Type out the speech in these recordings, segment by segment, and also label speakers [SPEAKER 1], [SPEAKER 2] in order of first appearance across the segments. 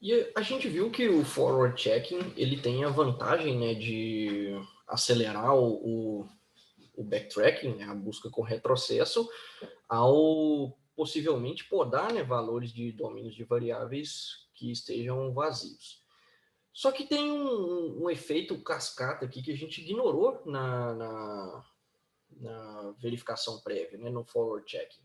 [SPEAKER 1] E a gente viu que o forward checking ele tem a vantagem, né, de acelerar o backtracking, né, a busca com retrocesso, ao possivelmente podar, né, valores de domínios de variáveis que estejam vazios. Só que tem um efeito cascata aqui que a gente ignorou na verificação prévia, né, no forward checking,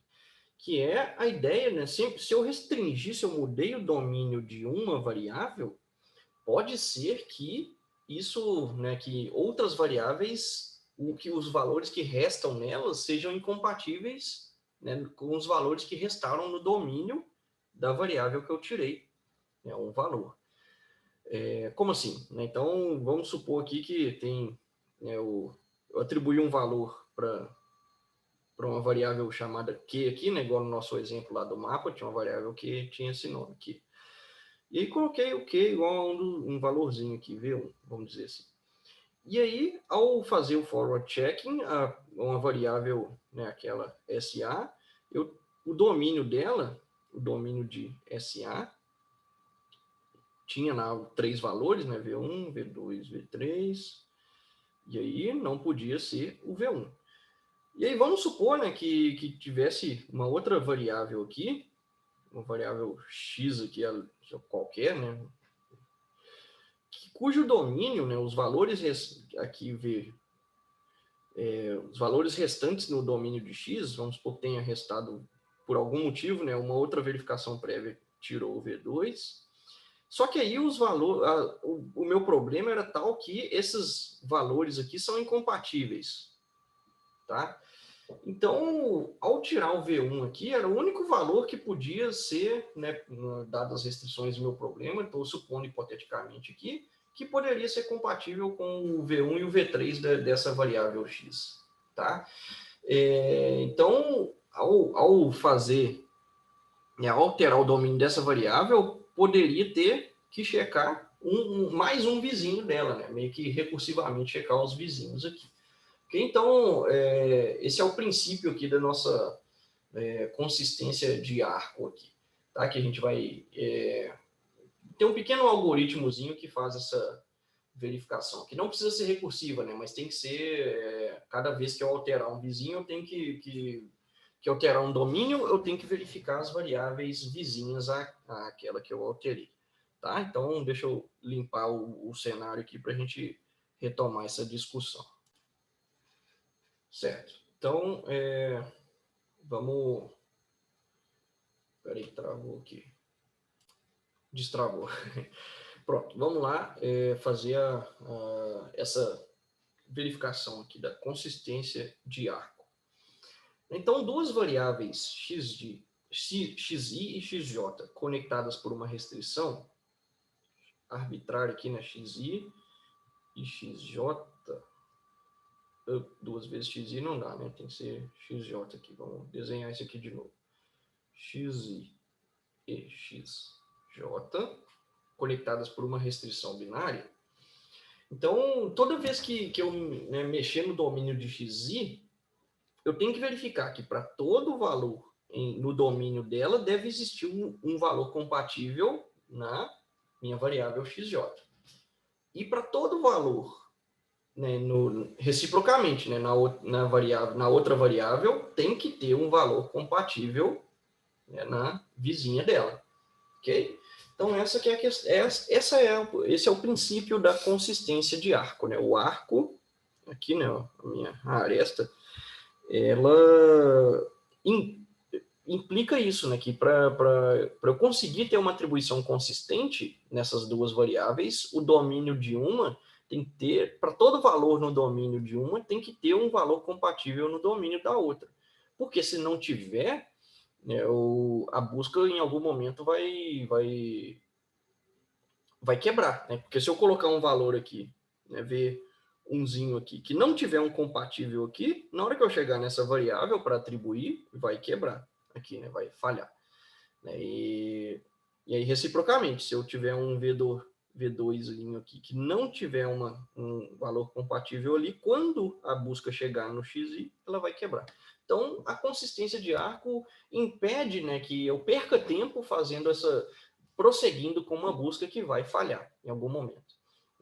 [SPEAKER 1] que é a ideia, né, se eu restringir, se eu mudei o domínio de uma variável, pode ser que isso, né, que outras variáveis, que os valores que restam nelas sejam incompatíveis, né, com os valores que restaram no domínio da variável que eu tirei, né, um valor. Como assim? Então, vamos supor aqui que tem, né, eu atribuí um valor para uma variável chamada Q aqui, né, igual no nosso exemplo lá do mapa, tinha uma variável que tinha esse nome aqui. E aí coloquei o Q igual a um valorzinho aqui, V1, vamos dizer assim. E aí, ao fazer o forward checking, uma variável, né, aquela SA, o domínio dela, o domínio de SA, tinha lá três valores, né, V1, V2, V3, e aí não podia ser o V1. E aí vamos supor, né, que tivesse uma outra variável aqui, uma variável x aqui qualquer, né, cujo domínio, né, os valores aqui os valores restantes no domínio de x, vamos supor que tenha restado por algum motivo, né, uma outra verificação prévia tirou o V2. Só que aí o meu problema era tal que esses valores aqui são incompatíveis, tá? Então, ao tirar o V1 aqui, era o único valor que podia ser, né, dadas as restrições do meu problema, estou supondo hipoteticamente aqui, que poderia ser compatível com o V1 e o V3 dessa variável x, tá? Então, ao fazer, né, ao alterar o domínio dessa variável, poderia ter que checar mais um vizinho dela, né, meio que recursivamente checar os vizinhos aqui. Então, esse é o princípio aqui da nossa consistência de arco aqui, tá? Que a gente vai ter um pequeno algoritmozinho que faz essa verificação, que não precisa ser recursiva, né? Mas tem que ser, cada vez que eu alterar um vizinho, eu tenho que alterar um domínio, eu tenho que verificar as variáveis vizinhas àquela que eu alterei, tá? Então, deixa eu limpar o cenário aqui para a gente retomar essa discussão. Certo. Então, vamos... Peraí, travou aqui. Destravou. Pronto, vamos lá fazer essa verificação aqui da consistência de arco. Então, duas variáveis xi e xj conectadas por uma restrição arbitrária aqui na xi e xj, duas vezes xi não dá, né? Tem que ser xj aqui. Vamos desenhar isso aqui de novo. Xi e xj conectadas por uma restrição binária. Então, toda vez que eu, né, mexer no domínio de xi, eu tenho que verificar que para todo valor no domínio dela deve existir um valor compatível na minha variável xj. E para todo valor, né, reciprocamente, né, na outra variável, tem que ter um valor compatível, né, na vizinha dela. Ok? Então, esse é o princípio da consistência de arco. Né? O arco, aqui, né, a minha aresta, ela implica isso, né, que para eu conseguir ter uma atribuição consistente nessas duas variáveis, o domínio de uma tem que ter, para todo valor no domínio de uma, tem que ter um valor compatível no domínio da outra. Porque se não tiver, né, a busca em algum momento vai quebrar, né? Porque se eu colocar um valor aqui, né, ver umzinho aqui, que não tiver um compatível aqui, na hora que eu chegar nessa variável para atribuir, vai quebrar aqui, né? Vai falhar. Né? E aí, reciprocamente, se eu tiver um V2 aqui que não tiver um valor compatível ali, quando a busca chegar no XI, ela vai quebrar. Então, a consistência de arco impede, né, que eu perca tempo fazendo prosseguindo com uma busca que vai falhar em algum momento.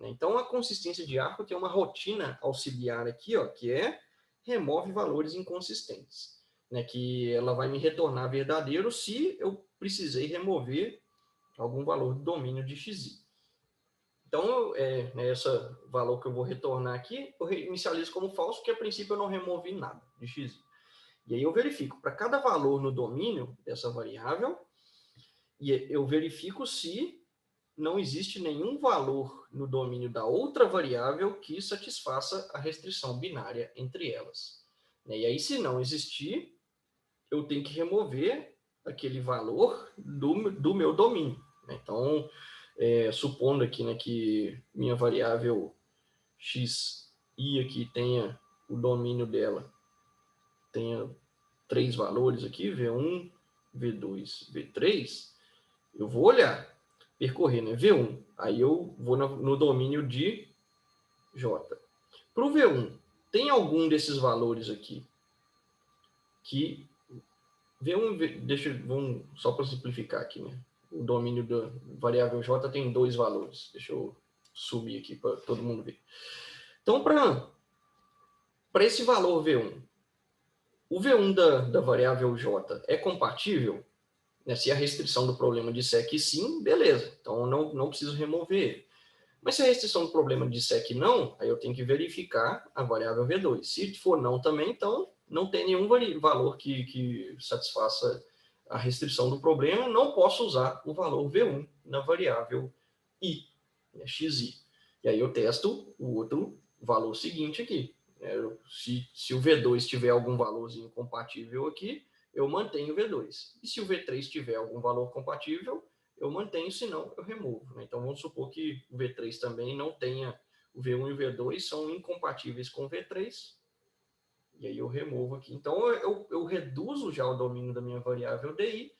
[SPEAKER 1] Então, a consistência de arco tem uma rotina auxiliar aqui, ó, que é remove valores inconsistentes, né, que ela vai me retornar verdadeiro se eu precisei remover algum valor do domínio de xi. Então, esse valor que eu vou retornar aqui, eu inicializo como falso, porque a princípio eu não removi nada de xi. E aí eu verifico para cada valor no domínio dessa variável, e eu verifico se não existe nenhum valor no domínio da outra variável que satisfaça a restrição binária entre elas. E aí, se não existir, eu tenho que remover aquele valor do meu domínio. Então, supondo aqui, né, que minha variável xi aqui tenha o domínio dela, tenha 3 valores aqui, V1, V2, V3, eu vou olhar, percorrer, né, V1, aí eu vou no domínio de J. Para o V1, tem algum desses valores aqui que V1, vamos só para simplificar aqui, né? O domínio da variável J tem 2 valores. Deixa eu subir aqui para todo mundo ver. Então, para esse valor V1, o V1 da variável J é compatível? Né? Se a restrição do problema disser que sim, beleza. Então, não preciso remover ele. Mas se a restrição do problema disser que não, aí eu tenho que verificar a variável V2. Se for não também, então não tem nenhum valor que satisfaça a restrição do problema, não posso usar o valor V1 na variável I, né, xi. E aí eu testo o outro valor seguinte aqui. Se o V2 tiver algum valorzinho compatível aqui, eu mantenho o V2. E se o V3 tiver algum valor compatível, eu mantenho, senão eu removo. Né? Então, vamos supor que o V3 também não tenha, o V1 e o V2 são incompatíveis com o V3, e aí eu removo aqui. Então, eu reduzo já o domínio da minha variável DI,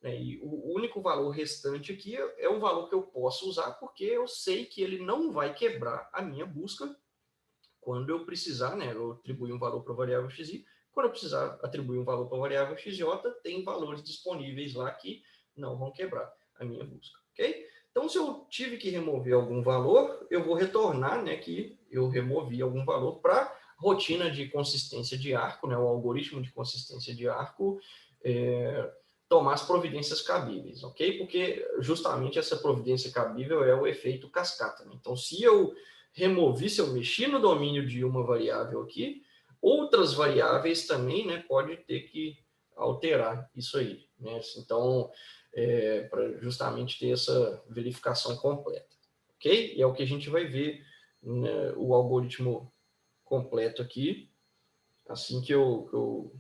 [SPEAKER 1] né? E o único valor restante aqui é um valor que eu posso usar, porque eu sei que ele não vai quebrar a minha busca quando eu precisar, né? Eu atribuir um valor para a variável xi, quando eu precisar atribuir um valor para a variável xj, tem valores disponíveis lá que não vão quebrar a minha busca, ok? Então, se eu tive que remover algum valor, eu vou retornar, né, que eu removi algum valor para rotina de consistência de arco, né, o algoritmo de consistência de arco, tomar as providências cabíveis, ok? Porque justamente essa providência cabível é o efeito cascata. Né? Então, se eu mexi no domínio de uma variável aqui, outras variáveis também, né, pode ter que alterar isso aí, né? Então, para justamente ter essa verificação completa, ok? E é o que a gente vai ver, né, o algoritmo completo aqui, assim que eu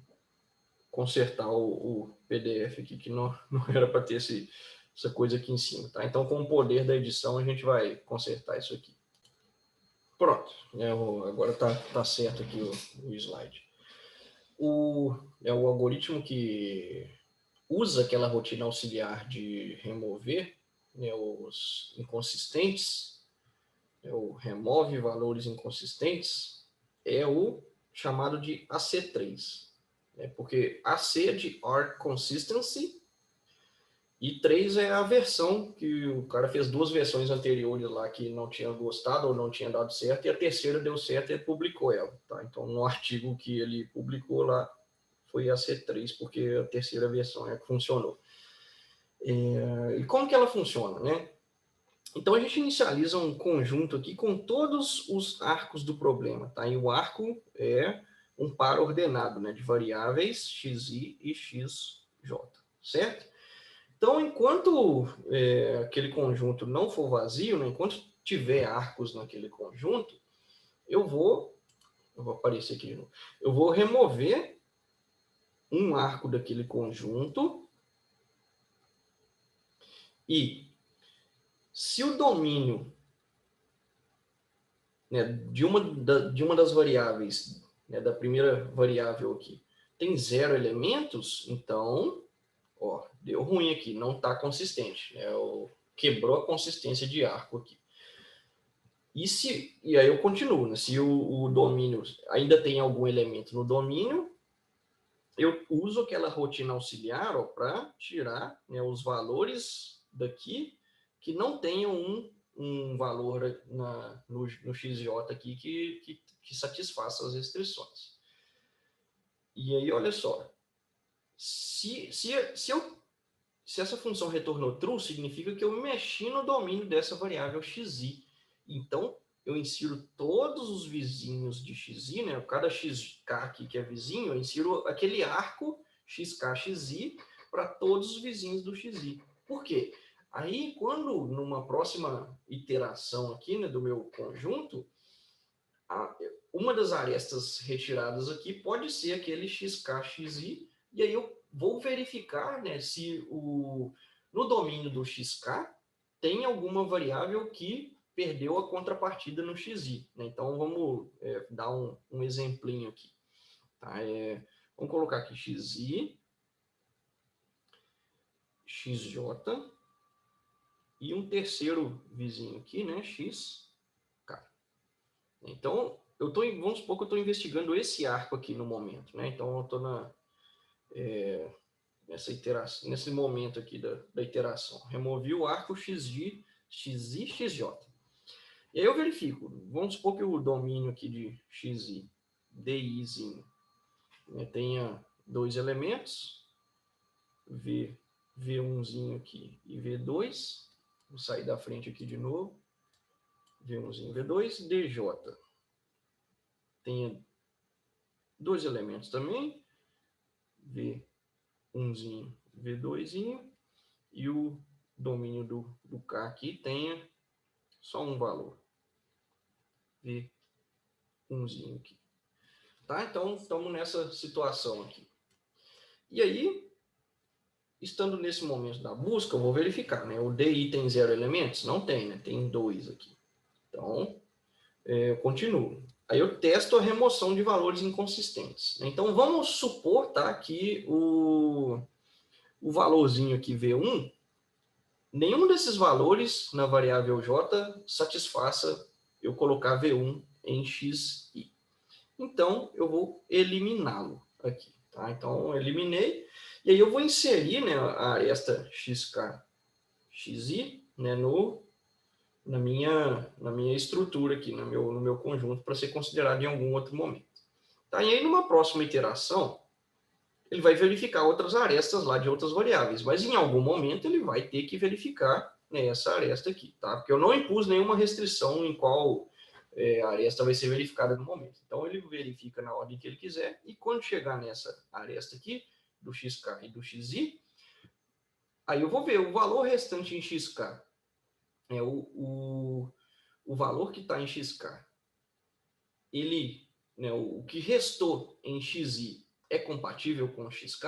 [SPEAKER 1] consertar o PDF aqui, que não era para ter essa coisa aqui em cima, tá? Então, com o poder da edição, a gente vai consertar isso aqui. Pronto, agora tá certo aqui o slide. O algoritmo que usa aquela rotina auxiliar de remover, né, os inconsistentes, o remove valores inconsistentes, é o chamado de AC3. Porque AC é de Arc Consistency, e 3 é a versão que o cara fez 2 versões anteriores lá que não tinha gostado ou não tinha dado certo, e a terceira deu certo e ele publicou ela. Tá? Então, no artigo que ele publicou lá, foi a C3, porque a terceira versão é que funcionou. E como que ela funciona, né? Então, a gente inicializa um conjunto aqui com todos os arcos do problema, tá? E o arco é um par ordenado, né, de variáveis xi e xj, certo? Então, enquanto aquele conjunto não for vazio, né, enquanto tiver arcos naquele conjunto, eu vou aparecer aqui de novo, eu vou remover um arco daquele conjunto e se o domínio, né, de uma das variáveis, né, da primeira variável aqui, tem 0 elementos, então, deu ruim aqui, não está consistente. Né, quebrou a consistência de arco aqui. E aí eu continuo. Né, se o domínio ainda tem algum elemento no domínio, eu uso aquela rotina auxiliar para tirar, né, os valores daqui que não tenham um valor no XJ aqui que satisfaça as restrições. E aí, olha só, se essa função retornou true, significa que eu mexi no domínio dessa variável xi. Então, eu insiro todos os vizinhos de xi, né? Cada xk aqui que é vizinho, eu insiro aquele arco xk, xi para todos os vizinhos do xi. Por quê? Aí, quando numa próxima iteração aqui, né, do meu conjunto, uma das arestas retiradas aqui pode ser aquele xk, xi, e aí eu vou verificar, né, se no domínio do xk tem alguma variável que perdeu a contrapartida no xi. Né? Então, vamos dar um exemplinho aqui. Tá? Vamos colocar aqui xi, xj, e um terceiro vizinho aqui, né, xk. Então, vamos supor que eu estou investigando esse arco aqui no momento. Né? Então, eu estou nesse momento aqui da iteração. Removi o arco xi, xj. E aí eu verifico. Vamos supor que o domínio aqui de xi, dizinho, né, tenha dois elementos, V1zinho aqui e V2. Vou sair da frente aqui de novo. V1zinho, V2, DJ. Tenha dois elementos também, V1zinho, V2zinho, e o domínio do K aqui tenha só um valor, V1zinho aqui. Tá? Então, estamos nessa situação aqui. E aí, estando nesse momento da busca, eu vou verificar, né? O DI tem 0 elementos? Não tem, né? Tem 2 aqui. Então, eu continuo. Aí eu testo a remoção de valores inconsistentes. Então, vamos supor, tá, que o valorzinho aqui, V1, nenhum desses valores na variável J satisfaça eu colocar V1 em XI. Então, eu vou eliminá-lo aqui. Tá? Então, eu eliminei. E aí eu vou inserir, né, a aresta XK, XI, né, na minha estrutura aqui, no meu conjunto, para ser considerado em algum outro momento. Tá? E aí, numa próxima iteração, ele vai verificar outras arestas lá de outras variáveis, mas em algum momento ele vai ter que verificar, né, essa aresta aqui, tá? Porque eu não impus nenhuma restrição em qual a aresta vai ser verificada no momento. Então, ele verifica na ordem que ele quiser, e quando chegar nessa aresta aqui, do XK e do XI, aí eu vou ver o valor restante em XK, o valor que está em XK, ele, né, o que restou em XI é compatível com XK?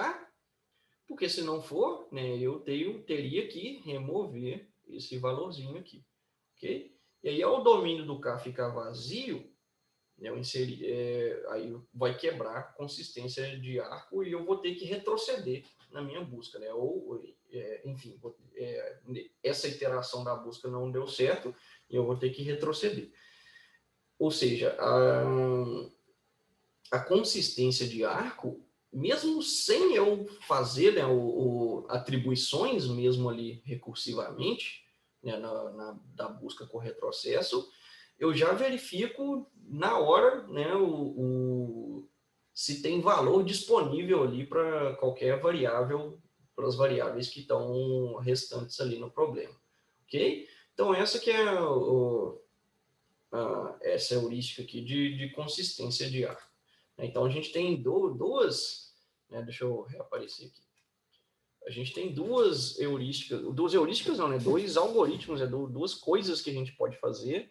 [SPEAKER 1] Porque se não for, né, eu teria que remover esse valorzinho aqui, ok? E aí, ao domínio do K ficar vazio, né, aí vai quebrar a consistência de arco e eu vou ter que retroceder na minha busca, né? Enfim, essa iteração da busca não deu certo e eu vou ter que retroceder. Ou seja, a consistência de arco, mesmo sem eu fazer, né, atribuições mesmo ali recursivamente, né, da busca com retrocesso, eu já verifico na hora, né, se tem valor disponível ali para qualquer variável, para as variáveis que estão restantes ali no problema. Ok? Então, essa que é essa heurística aqui de consistência de arco. Então, a gente tem duas, né, deixa eu reaparecer aqui. A gente tem duas heurísticas não, né, dois algoritmos, duas coisas que a gente pode fazer,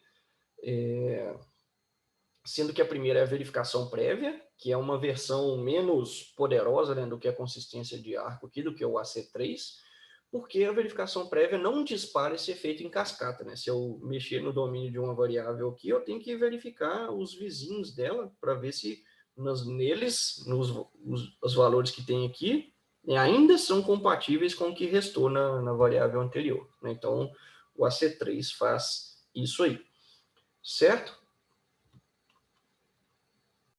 [SPEAKER 1] sendo que a primeira é a verificação prévia, que é uma versão menos poderosa, né, do que a consistência de arco aqui, do que o AC3, porque a verificação prévia não dispara esse efeito em cascata, né? Se eu mexer no domínio de uma variável aqui, eu tenho que verificar os vizinhos dela para ver se os valores que tem aqui, né, ainda são compatíveis com o que restou na variável anterior. Né? Então, o AC3 faz isso aí, certo?